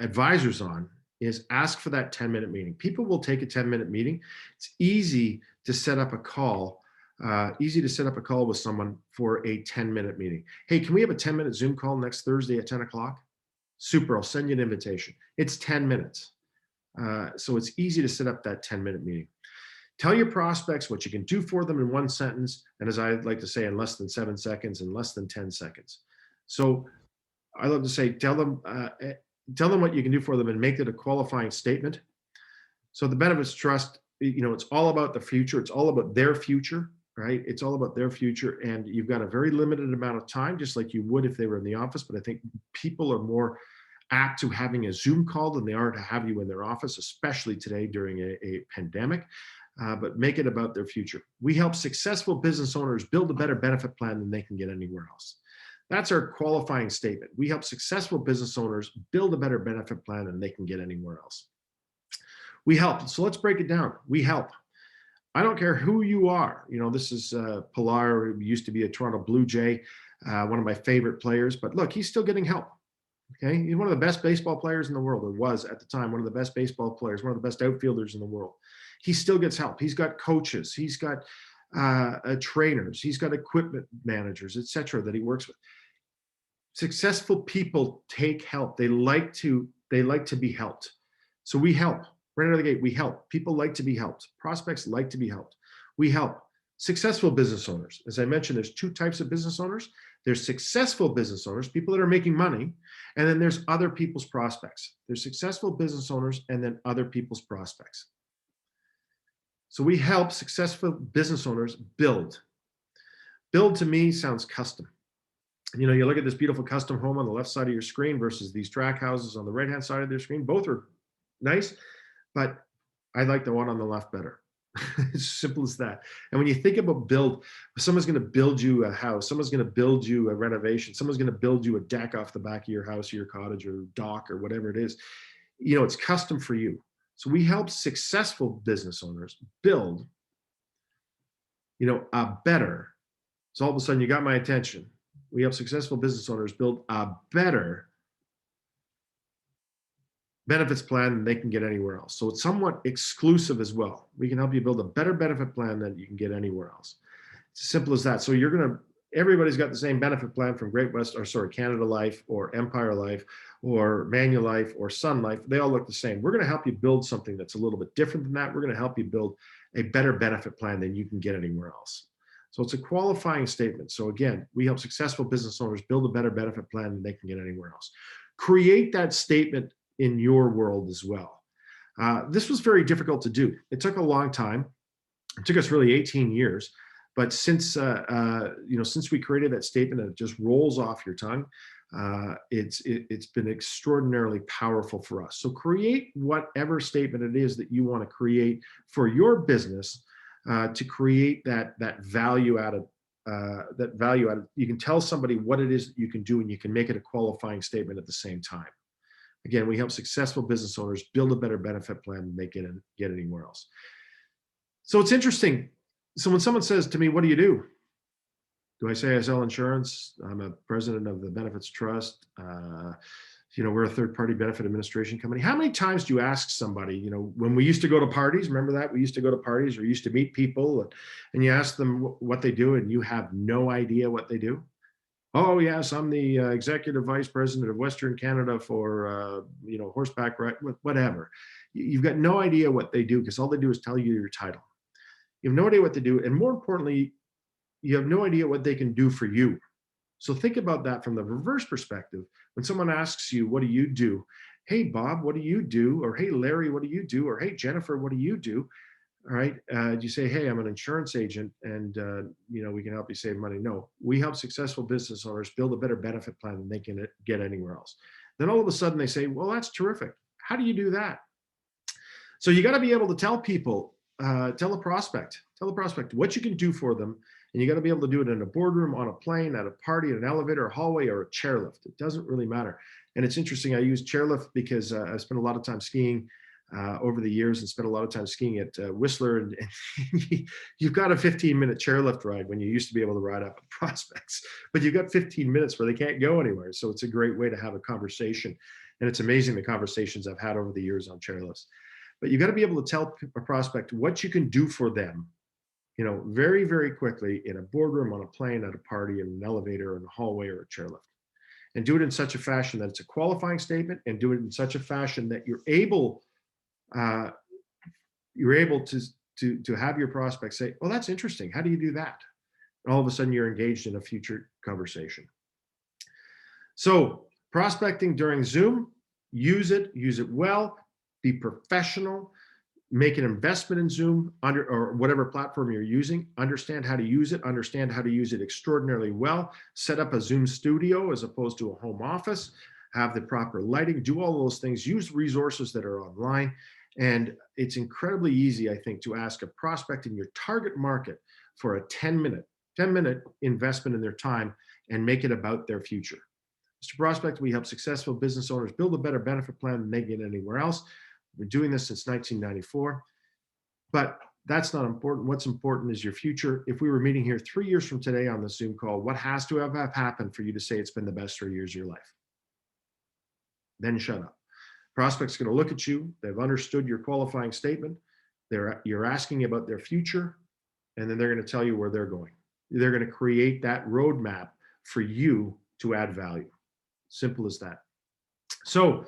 advisors on is ask for that 10-minute meeting. People will take a 10-minute meeting. It's easy to set up a call. Easy to set up a call with someone for a 10-minute meeting. Hey, can we have a 10-minute Zoom call next Thursday at 10 o'clock? Super, I'll send you an invitation. It's 10 minutes. So it's easy to set up that 10-minute meeting. Tell your prospects what you can do for them in one sentence, and as I like to say, in less than 7 seconds, in less than 10 seconds. So I love to say, tell them, tell them what you can do for them and make it a qualifying statement. So the benefits trust, it's all about the future. It's all about their future, right? It's all about their future. And you've got a very limited amount of time, just like you would if they were in the office. But I think people are more apt to having a Zoom call than they are to have you in their office, especially today during a pandemic. But make it about their future. We help successful business owners build a better benefit plan than they can get anywhere else. That's our qualifying statement. We help successful business owners build a better benefit plan than they can get anywhere else. We help. So let's break it down. We help. I don't care who you are. This is Pilar, who used to be a Toronto Blue Jay, one of my favorite players. But look, he's still getting help. Okay, he's one of the best baseball players in the world, or was at the time one of the best baseball players, one of the best outfielders in the world. He still gets help. He's got coaches, he's got trainers, he's got equipment managers, etc. that he works with. Successful people take help. They like to be helped. So we help. Right out of the gate, we help. People like to be helped. Prospects like to be helped. We help successful business owners. As I mentioned, there's two types of business owners. There's successful business owners, people that are making money, and then there's other people's prospects. There's successful business owners and then other people's prospects. So we help successful business owners build. Build to me sounds custom. You look at this beautiful custom home on the left side of your screen versus these track houses on the right-hand side of their screen. Both are nice, but I like the one on the left better. It's simple as that. And when you think about build, someone's going to build you a house, someone's going to build you a renovation, someone's going to build you a deck off the back of your house or your cottage or dock or whatever it is, it's custom for you. So we help successful business owners build, a better. So all of a sudden you got my attention. We help successful business owners build a better benefits plan than they can get anywhere else. So it's somewhat exclusive as well. We can help you build a better benefit plan than you can get anywhere else. It's as simple as that. So everybody's got the same benefit plan from Canada Life or Empire Life or Manulife or Sun Life. They all look the same. We're going to help you build something that's a little bit different than that. We're going to help you build a better benefit plan than you can get anywhere else. So it's a qualifying statement. So again, we help successful business owners build a better benefit plan than they can get anywhere else. Create that statement in your world as well. This was very difficult to do. It took a long time. It took us really 18 years. But since we created that statement and it just rolls off your tongue, it's been extraordinarily powerful for us. So create whatever statement it is that you want to create for your business to create that value added. You can tell somebody what it is that you can do, and you can make it a qualifying statement at the same time. Again, we help successful business owners build a better benefit plan than they can get anywhere else. So it's interesting. So when someone says to me, what do you do? Do I say I sell insurance? I'm a president of the Benefits Trust. We're a third-party benefit administration company. How many times do you ask somebody, when we used to go to parties, remember that? We used to go to parties or used to meet people and you ask them what they do and you have no idea what they do? Oh, yes, I'm the executive vice president of Western Canada for, horseback ride, whatever. You've got no idea what they do because all they do is tell you your title. You have no idea what they do. And more importantly, you have no idea what they can do for you. So think about that from the reverse perspective. When someone asks you, what do you do? Hey, Bob, what do you do? Or hey, Larry, what do you do? Or hey, Jennifer, what do you do? All right. You say, hey, I'm an insurance agent and, we can help you save money. No, we help successful business owners build a better benefit plan than they can get anywhere else. Then all of a sudden they say, well, that's terrific. How do you do that? So you got to be able to tell people, tell a prospect what you can do for them. And you got to be able to do it in a boardroom, on a plane, at a party, in an elevator, a hallway, or a chairlift. It doesn't really matter. And it's interesting. I use chairlift because I spent a lot of time skiing over the years and spent a lot of time skiing at Whistler. And you've got a 15-minute chairlift ride when you used to be able to ride up with prospects. But you've got 15 minutes where they can't go anywhere. So it's a great way to have a conversation. And it's amazing the conversations I've had over the years on chairlifts. But you got to be able to tell a prospect what you can do for them, very, very quickly in a boardroom, on a plane, at a party, in an elevator, in a hallway, or a chairlift. And do it in such a fashion that it's a qualifying statement, and do it in such a fashion that you're able to have your prospect say, oh, that's interesting. How do you do that? And all of a sudden you're engaged in a future conversation. So prospecting during Zoom, use it well, be professional, make an investment in Zoom or whatever platform you're using, understand how to use it, extraordinarily well, set up a Zoom studio as opposed to a home office, have the proper lighting, do all those things, use resources that are online. And it's incredibly easy, I think, to ask a prospect in your target market for a 10-minute investment in their time and make it about their future. Mr. Prospect, we help successful business owners build a better benefit plan than they get anywhere else. We've been doing this since 1994, but that's not important. What's important is your future. If we were meeting here 3 years from today on the Zoom call, what has to have happened for you to say it's been the best 3 years of your life? Then shut up. Prospect's going to look at you. They've understood your qualifying statement. You're asking about their future, and then they're going to tell you where they're going. They're going to create that roadmap for you to add value. Simple as that. So,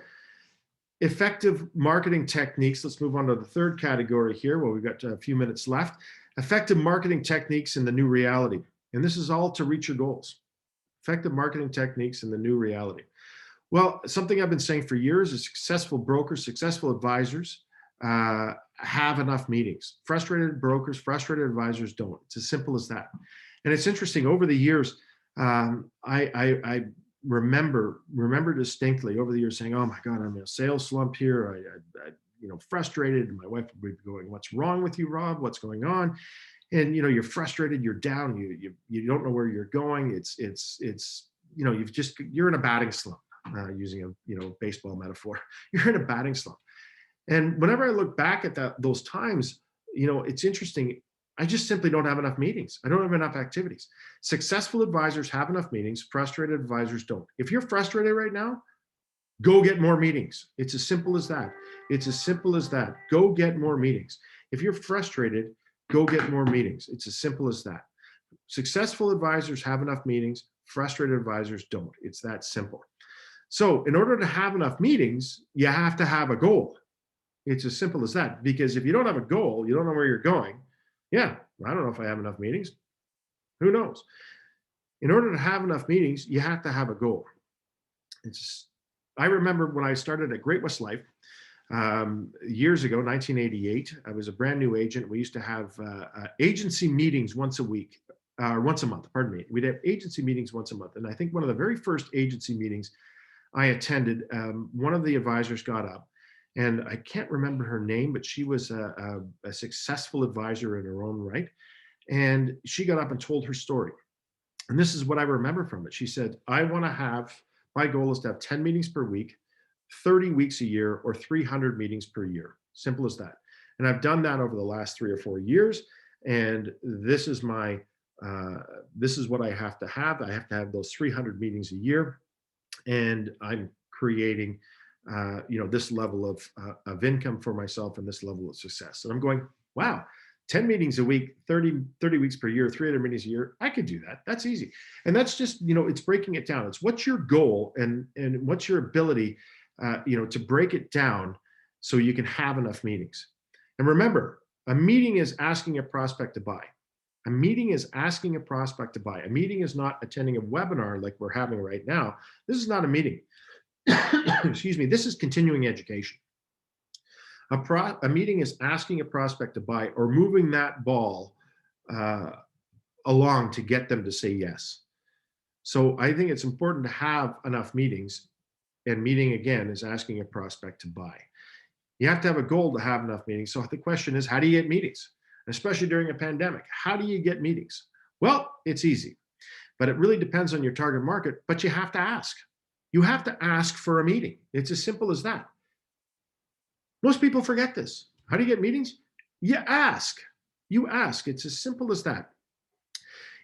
effective marketing techniques. Let's move on to the third category here. Well, we've got a few minutes left. Effective marketing techniques in the new reality. And this is all to reach your goals. Effective marketing techniques in the new reality. Well, something I've been saying for years is successful brokers, successful advisors have enough meetings. Frustrated brokers, frustrated advisors don't. It's as simple as that. And it's interesting, over the years, I remember distinctly over the years saying, "Oh my God, I'm in a sales slump here. I frustrated." And my wife would be going, "What's wrong with you, Rob? What's going on?" And you're frustrated, you're down, you don't know where you're going. You're in a batting slump, using a baseball metaphor. You're in a batting slump. And whenever I look back at those times, it's interesting. I just simply don't have enough meetings. I don't have enough activities. Successful advisors have enough meetings. Frustrated advisors don't. If you're frustrated right now, go get more meetings. It's as simple as that. It's as simple as that. Go get more meetings. If you're frustrated, go get more meetings. It's as simple as that. Successful advisors have enough meetings. Frustrated advisors don't. It's that simple. So in order to have enough meetings, you have to have a goal. It's as simple as that. Because if you don't have a goal, you don't know where you're going. Yeah, I don't know if I have enough meetings. Who knows? In order to have enough meetings, you have to have a goal. I remember when I started at Great West Life years ago, 1988. I was a brand new agent. We used to have agency meetings once a month. Pardon me. We'd have agency meetings once a month. And I think one of the very first agency meetings I attended, one of the advisors got up. And I can't remember her name, but she was a successful advisor in her own right. And she got up and told her story. And this is what I remember from it. She said, my goal is to have 10 meetings per week, 30 weeks a year, or 300 meetings per year. Simple as that. And I've done that over the last 3 or 4 years. And this is what I have to have. I have to have those 300 meetings a year. And I'm creating this level of income for myself and this level of success. And I'm going, wow, 10 meetings a week, 30 weeks per year, 300 meetings a year. I could do that. That's easy. And that's just, it's breaking it down. It's what's your goal and what's your ability, to break it down so you can have enough meetings. And remember, a meeting is asking a prospect to buy. A meeting is asking a prospect to buy. A meeting is not attending a webinar like we're having right now. This is not a meeting. Excuse me, this is continuing education. A meeting is asking a prospect to buy or moving that ball along to get them to say yes. So I think it's important to have enough meetings, and meeting again is asking a prospect to buy. You have to have a goal to have enough meetings. So the question is, how do you get meetings? Especially during a pandemic, how do you get meetings? Well, it's easy, but it really depends on your target market, but you have to ask. You have to ask for a meeting. It's as simple as that. Most people forget this. How do you get meetings? You ask. You ask. It's as simple as that.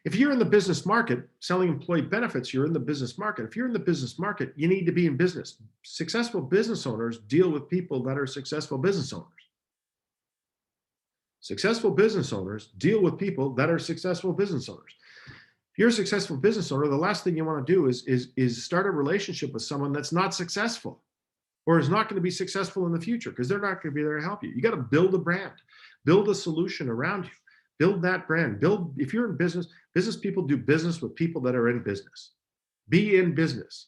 If you're in the business market, selling employee benefits, you're in the business market. If you're in the business market, you need to be in business. Successful business owners deal with people that are successful business owners. Successful business owners deal with people that are successful business owners. If you're a successful business owner, the last thing you want to do is start a relationship with someone that's not successful or is not going to be successful in the future, because they're not going to be there to help you. You got to build a brand, build a solution around you, build that brand. If you're in business people do business with people that are in business. Be in business,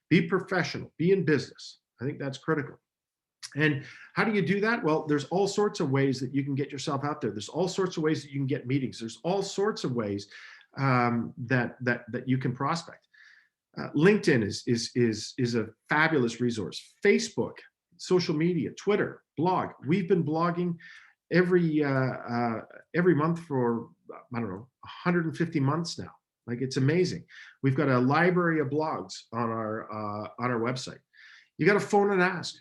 be professional, be in business. I think that's critical. And how do you do that? Well, there's all sorts of ways that you can get yourself out there. There's all sorts of ways that you can get meetings. There's all sorts of ways that you can prospect. LinkedIn is a fabulous resource. Facebook, social media, Twitter, blog. We've been blogging every month for, I don't know, 150 months now. Like, it's amazing. We've got a library of blogs on our website. You got to phone and ask.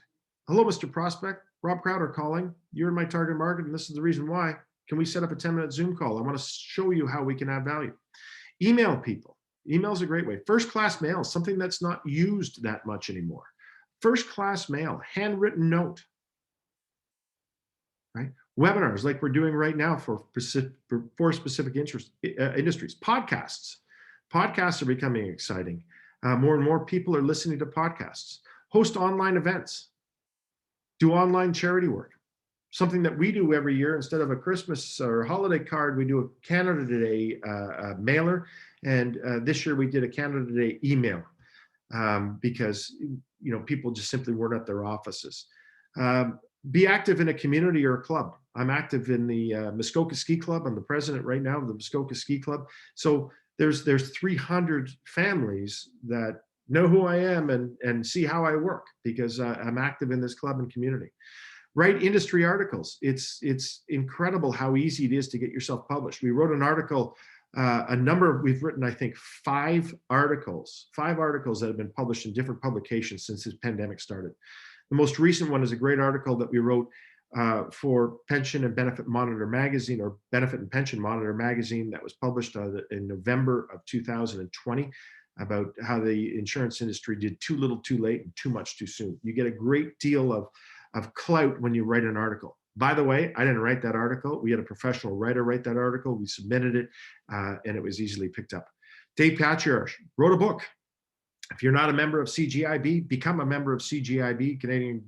Hello, Mr. Prospect. Rob Crowder calling. You're in my target market, and this is the reason why. Can we set up a 10-minute Zoom call? I want to show you how we can add value. Email people. Email is a great way. First-class mail, something that's not used that much anymore. First-class mail, handwritten note, right? Webinars like we're doing right now for specific industries. Podcasts. Podcasts are becoming exciting. More and more people are listening to podcasts. Host online events. Do online charity work. Something that we do every year. Instead of a Christmas or holiday card, we do a Canada Day mailer. And this year we did a Canada Day email because people just simply weren't at their offices. Be active in a community or a club. I'm active in the Muskoka Ski Club. I'm the president right now of the Muskoka Ski Club. So there's 300 families that know who I am and see how I work because I'm active in this club and community. Write industry articles. It's incredible how easy it is to get yourself published. We wrote an article, we've written, I think, 5 articles that have been published in different publications since this pandemic started. The most recent one is a great article that we wrote for Pension and Benefit Monitor magazine, or Benefit and Pension Monitor magazine, that was published in November of 2020, about how the insurance industry did too little too late and too much too soon. You get a great deal of clout when you write an article. By the way, I didn't write that article. We had a professional writer write that article. We submitted it, and it was easily picked up. Dave Patriarch wrote a book. If you're not a member of CGIB, become a member of CGIB, Canadian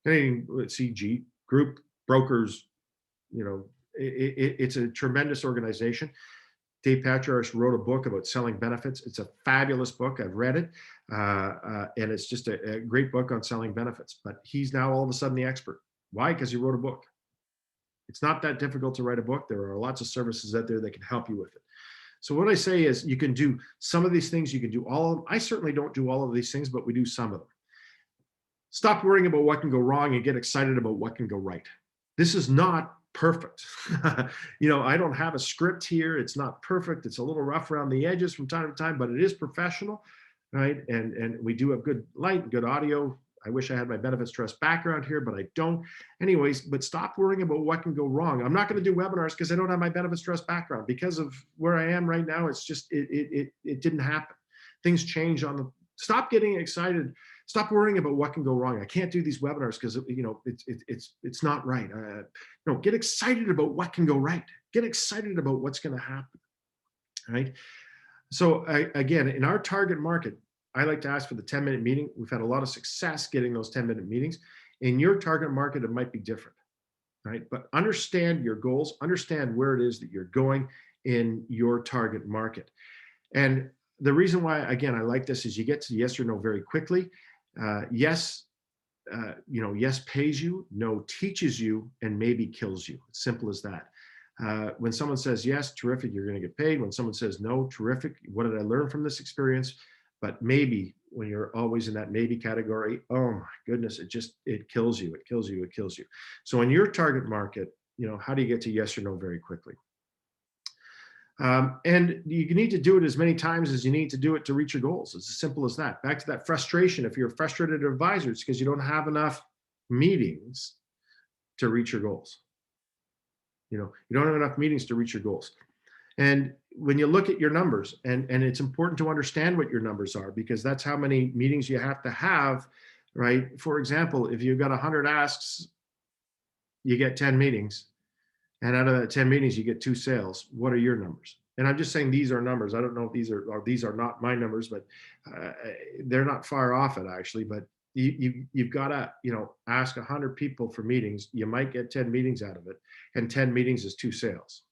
CG Group Brokers. It's a tremendous organization. Dave Patriarch wrote a book about selling benefits. It's a fabulous book. I've read it, and it's just a great book on selling benefits. But he's now all of a sudden the expert. Why? Because he wrote a book. It's not that difficult to write a book. There are lots of services out there that can help you with it. So what I say is, you can do some of these things. You can do all of them. I certainly don't do all of these things, but we do some of them. Stop worrying about what can go wrong and get excited about what can go right. This is not perfect. I don't have a script here. It's not perfect. It's a little rough around the edges from time to time, but it is professional, right? And we do have good light, good audio. I wish I had my benefits trust background here, but I don't. Anyways, but stop worrying about what can go wrong. I'm not going to do webinars because I don't have my benefits trust background. Because of where I am right now, it's just, it didn't happen. Things change stop getting excited. Stop worrying about what can go wrong. I can't do these webinars because it's not right. No, get excited about what can go right. Get excited about what's going to happen. Right. So again, in our target market, I like to ask for the 10-minute meeting. We've had a lot of success getting those 10-minute meetings. In your target market, it might be different, right? But understand your goals, understand where it is that you're going in your target market. And the reason why, again, I like this is you get to yes or no very quickly. Yes pays you, no teaches you, and maybe kills you. It's simple as that. When someone says yes, terrific, you're going to get paid. When someone says no, terrific, what did I learn from this experience? But maybe, when you're always in that maybe category, oh my goodness, it kills you, it kills you, it kills you. So in your target market, how do you get to yes or no very quickly? And you need to do it as many times as you need to do it to reach your goals. It's as simple as that. Back to that frustration. If you're a frustrated advisor, it's because you don't have enough meetings to reach your goals. You don't have enough meetings to reach your goals. And when you look at your numbers, and it's important to understand what your numbers are, because that's how many meetings you have to have, right? For example, if you've got 100 asks, you get 10 meetings. And out of that 10 meetings, you get 2 sales. What are your numbers? And I'm just saying these are numbers. I don't know if these are not my numbers, but they're not far off it actually. But you've got to ask 100 people for meetings. You might get 10 meetings out of it, and 10 meetings is 2 sales.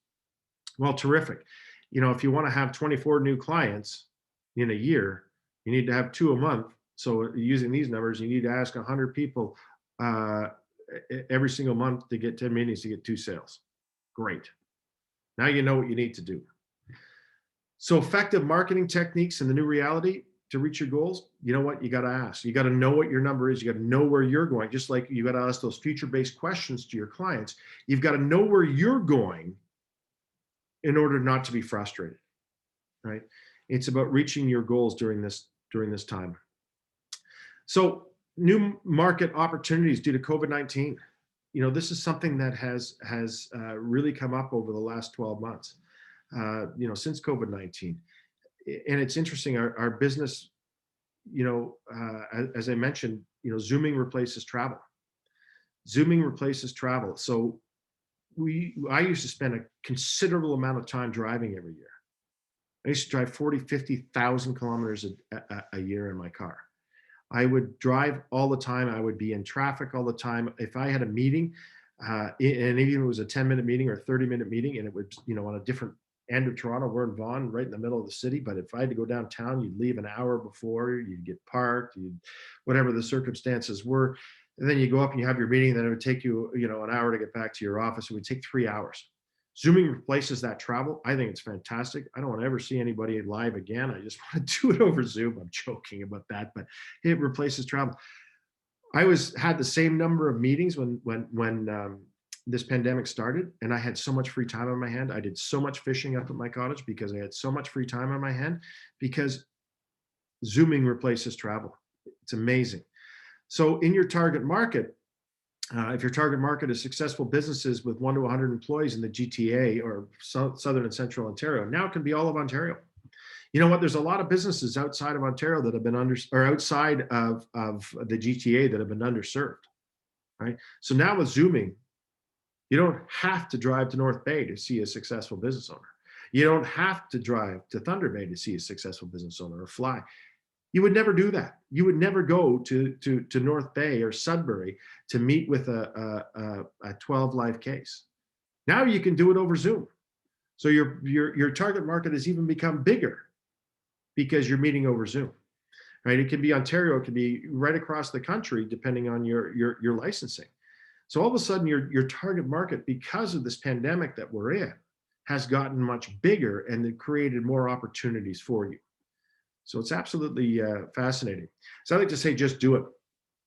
Well, terrific. If you want to have 24 new clients in a year, you need to have 2 a month. So using these numbers, you need to ask 100 people every single month to get 10 meetings to get 2 sales. Great. Now you know what you need to do. So effective marketing techniques in the new reality to reach your goals, you know what? You got to ask. You got to know what your number is. You got to know where you're going. Just like you got to ask those future-based questions to your clients. You've got to know where you're going in order not to be frustrated, right? It's about reaching your goals during this time. So new market opportunities due to COVID-19. You know, this is something that has really come up over the last 12 months, you know, since COVID-19. And it's interesting, our business, you know, as I mentioned, you know, Zooming replaces travel. Zooming replaces travel. So I used to spend a considerable amount of time driving every year. I used to drive 40, 50,000 kilometers a year in my car. I would drive all the time. I would be in traffic all the time. If I had a meeting, and even if it was a 10-minute meeting or a 30-minute meeting, and it would, you know, on a different end of Toronto, we're in Vaughan, right in the middle of the city. But if I had to go downtown, you'd leave an hour before, you'd get parked, whatever the circumstances were. And then you go up and you have your meeting, then it would take you, you know, an hour to get back to your office. It would take 3 hours. Zooming replaces that travel. I think it's fantastic. I don't want to ever see anybody live again. I just want to do it over Zoom. I'm joking about that, but it replaces travel. I had the same number of meetings when this pandemic started, and I had so much free time on my hand. I did so much fishing up at my cottage because I had so much free time on my hand, because Zooming replaces travel. It's amazing. So in your target market, if your target market is successful businesses with 1 to 100 employees in the GTA or Southern and Central Ontario, now it can be all of Ontario. You know what? There's a lot of businesses outside of Ontario that have been outside of the GTA that have been underserved, right? So now with Zooming, you don't have to drive to North Bay to see a successful business owner. You don't have to drive to Thunder Bay to see a successful business owner or fly. You would never do that. You would never go to North Bay or Sudbury to meet with a 12 live case. Now you can do it over Zoom. So your target market has even become bigger because you're meeting over Zoom, right? It can be Ontario, it can be right across the country, depending on your licensing. So all of a sudden your target market, because of this pandemic that we're in, has gotten much bigger, and it created more opportunities for you. So it's absolutely fascinating. So I like to say, just do it.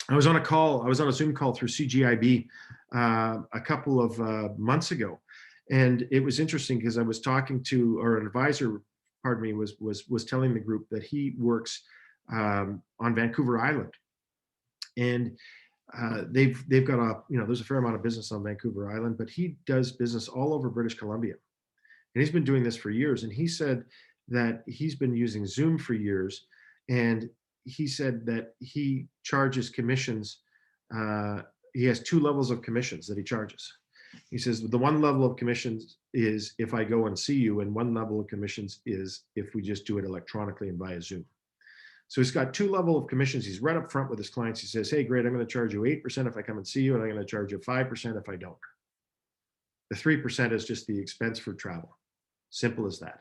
I was on a Zoom call through CGIB a couple of months ago. And it was interesting because I was talking to, or an advisor, pardon me, was telling the group that he works on Vancouver Island. And they've got there's a fair amount of business on Vancouver Island, but he does business all over British Columbia. And he's been doing this for years. And he said that he's been using Zoom for years. And he said that he charges commissions. He has 2 levels of commissions that he charges. He says the one level of commissions is if I go and see you, and one level of commissions is if we just do it electronically and via Zoom. So he's got 2 levels of commissions. He's right up front with his clients. He says, hey, great, I'm going to charge you 8% if I come and see you, and I'm going to charge you 5% if I don't. The 3% is just the expense for travel. Simple as that.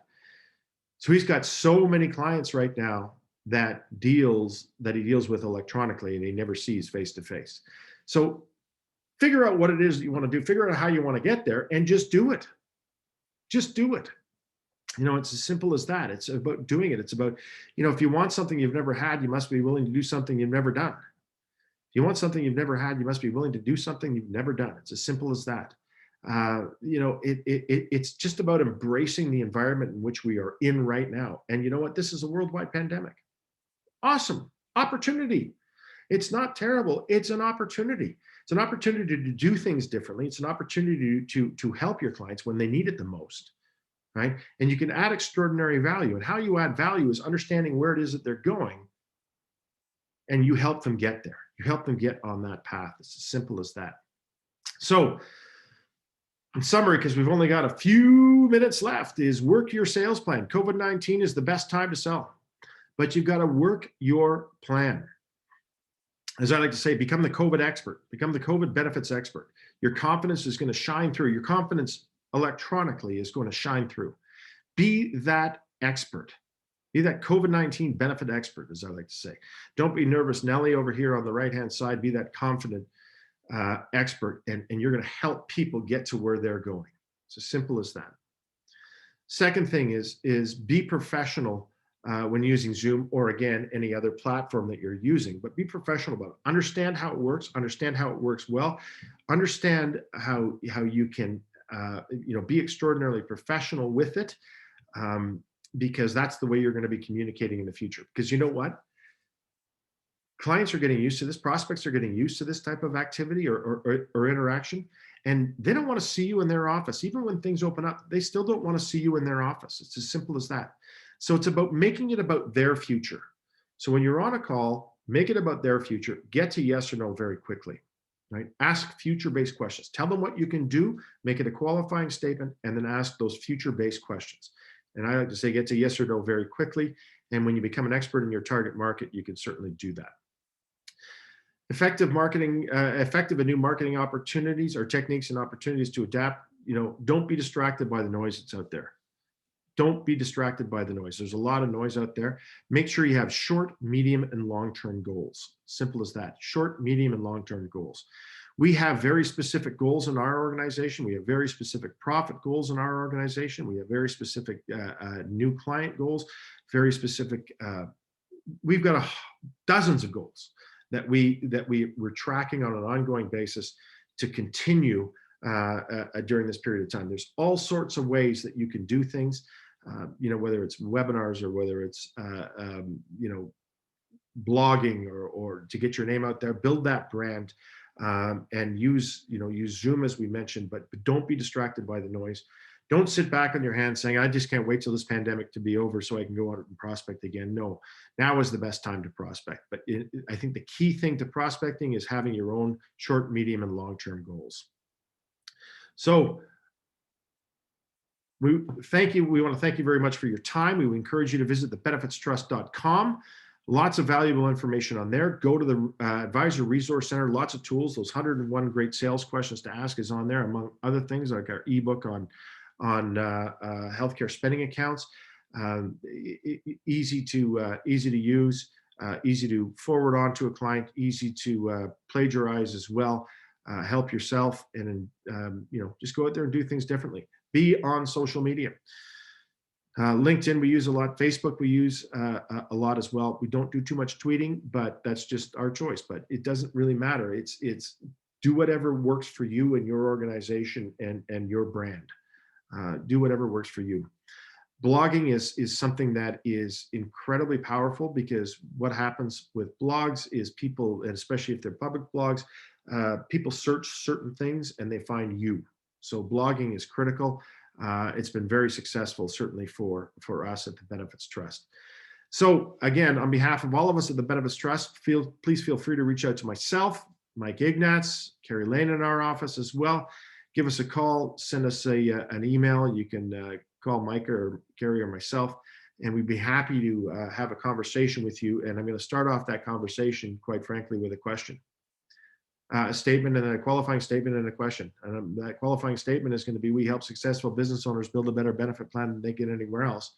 So he's got so many clients right now that he deals with electronically, and he never sees face to face. So figure out what it is that you want to do, figure out how you want to get there, and just do it. Just do it. You know, it's as simple as that. It's about doing it. It's about, if you want something you've never had, you must be willing to do something you've never done. If you want something you've never had, you must be willing to do something you've never done. It's as simple as that. It's just about embracing the environment in which we are in right now. And you know what? This is a worldwide pandemic. Awesome opportunity. It's not terrible. It's an opportunity. It's an opportunity to do things differently. It's an opportunity to help your clients when they need it the most, right? And you can add extraordinary value. And how you add value is understanding where it is that they're going, and you help them get there. You help them get on that path. It's as simple as that. So, in summary, because we've only got a few minutes left, is work your sales plan. COVID-19 is the best time to sell, but you've got to work your plan. As I like to say, become the COVID expert, become the COVID benefits expert. Your confidence is going to shine through. Your confidence electronically is going to shine through. Be that expert. Be that COVID-19 benefit expert, as I like to say. Don't be nervous Nelly over here on the right-hand side. Be that confident expert, and you're going to help people get to where they're going. It's as simple as that. Second thing is be professional when using Zoom, or again, any other platform that you're using, but be professional about it. Understand how it works, understand how it works well, understand how you can be extraordinarily professional with it, because that's the way you're going to be communicating in the future. Because you know what? Clients are getting used to this, prospects are getting used to this type of activity or interaction, and they don't want to see you in their office. Even when things open up, they still don't want to see you in their office. It's as simple as that. So it's about making it about their future. So when you're on a call, make it about their future. Get to yes or no very quickly, right? Ask future-based questions. Tell them what you can do, make it a qualifying statement, and then ask those future-based questions. And I like to say get to yes or no very quickly. And when you become an expert in your target market, you can certainly do that. Effective marketing, effective and new marketing opportunities or techniques and opportunities to adapt. Don't be distracted by the noise that's out there. Don't be distracted by the noise. There's a lot of noise out there. Make sure you have short, medium, and long-term goals. Simple as that. Short, medium, and long-term goals. We have very specific goals in our organization. We have very specific profit goals in our organization. We have very specific new client goals, very specific, we've got dozens of goals that we're tracking on an ongoing basis to continue during this period of time. There's all sorts of ways that you can do things, whether it's webinars or whether it's blogging or to get your name out there, build that brand, and use Zoom as we mentioned, but don't be distracted by the noise. Don't sit back on your hands saying, I just can't wait till this pandemic to be over so I can go out and prospect again. No, now is the best time to prospect. But I think the key thing to prospecting is having your own short, medium, and long-term goals. So we thank you. We want to thank you very much for your time. We would encourage you to visit thebenefitstrust.com. Lots of valuable information on there. Go to the Advisor Resource Center, lots of tools. Those 101 great sales questions to ask is on there, among other things, like our ebook on healthcare spending accounts. Easy to use, easy to forward on to a client, easy to plagiarize as well. Help yourself, and just go out there and do things differently. Be on social media. LinkedIn we use a lot. Facebook we use a lot as well. We don't do too much tweeting, but that's just our choice. But it doesn't really matter. It's do whatever works for you and your organization and your brand. Do whatever works for you. Blogging is something that is incredibly powerful, because what happens with blogs is people, and especially if they're public blogs, people search certain things and they find you. So blogging is critical. It's been very successful, certainly for us at the Benefits Trust. So again, on behalf of all of us at the Benefits Trust, please feel free to reach out to myself, Mike Ignatz, Carrie Lane in our office as well. Give us a call, send us an email. You can call Mike or Carrie or myself, and we'd be happy to have a conversation with you. And I'm going to start off that conversation, quite frankly, with a question. A statement and then a qualifying statement and a question. And that qualifying statement is going to be, we help successful business owners build a better benefit plan than they get anywhere else.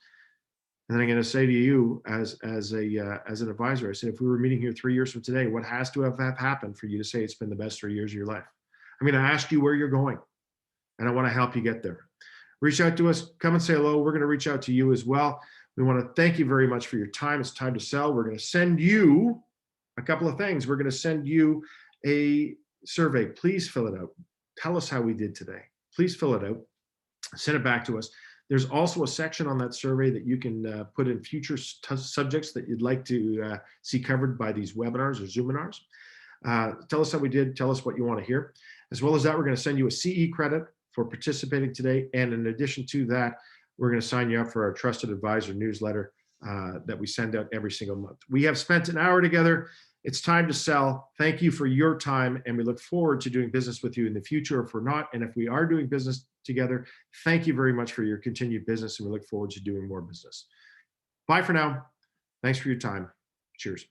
And then I'm going to say to you as an advisor, I said, if we were meeting here 3 years from today, what has to have happened for you to say it's been the best 3 years of your life? I'm going to ask you where you're going, and I want to help you get there. Reach out to us, come and say hello. We're going to reach out to you as well. We want to thank you very much for your time. It's time to sell. We're going to send you a couple of things. We're going to send you a survey. Please fill it out. Tell us how we did today. Please fill it out. Send it back to us. There's also a section on that survey that you can put in future subjects that you'd like to see covered by these webinars or Zoominars. Tell us how we did. Tell us what you want to hear. As well as that, we're going to send you a CE credit for participating today. And in addition to that, we're going to sign you up for our Trusted Advisor newsletter that we send out every single month. We have spent an hour together. It's time to sell. Thank you for your time, and we look forward to doing business with you in the future. If we're not, and if we are doing business together, thank you very much for your continued business, and we look forward to doing more business. Bye for now. Thanks for your time. Cheers.